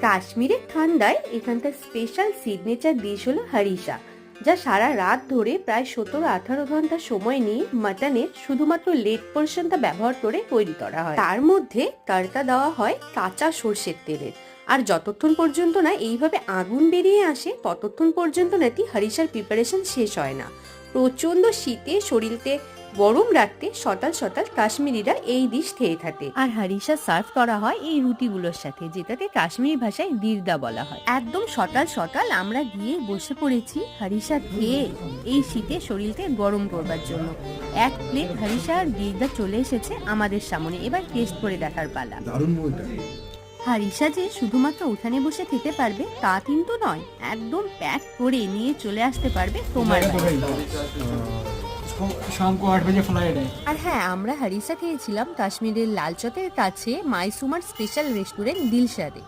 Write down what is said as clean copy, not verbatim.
কাশ্মীরের ঠান্ডায় এখানকার স্পেশাল সিগনেচার ডিশ হলো হারিসা, যা সারা রাত ধরে প্রায় 17-18 ঘন্টা সময় নিয়ে মাটনের শুধুমাত্র লেগ পোর্শনটা ব্যবহার করে তৈরি করা হয়। তার মধ্যে তড়কা দেওয়া হয় কাঁচা সর্ষের তেলের, আর যতক্ষণ পর্যন্ত না এইভাবে আগুন বেরিয়ে আসে ততক্ষণ পর্যন্ত নাকি হারিসার প্রিপারেশন শেষ হয় না। প্রচন্ড শীতে শরীরকে গরম রাখতে সকাল সকাল কাশ্মীরিরা এই ডিশ খেয়ে থাকে। আর হারিসা সার্ভ করা হয় এই রুটিগুলোর সাথে, যেটাকে কাশ্মীরি ভাষায় দিরদা বলা হয়। একদম সকাল সকাল আমরা গিয়ে বসে পড়েছি হারিসা খেয়ে এই শীতে শরীরকে গরম করবার জন্য। এক প্লেট হারিসা আর দিরদা চলে এসেছে আমাদের সামনে, এবার টেস্ট করে দেখার পালা। হারিসা যে শুধুমাত্র উঠানে বসে খেতে পারবে তা কিন্তু নয়, একদম প্যাক করে নিয়ে চলে আসতে পারবে তোমার বাড়ি। शाम को 8 बजे फ्लाइट है। আর হ্যাঁ, আমরা হারিসা খেয়েছিলাম কাশ্মীরের লালচকের কাছে মাইসুমার স্পেশাল রেস্টুরেন্ট দিলশাদে।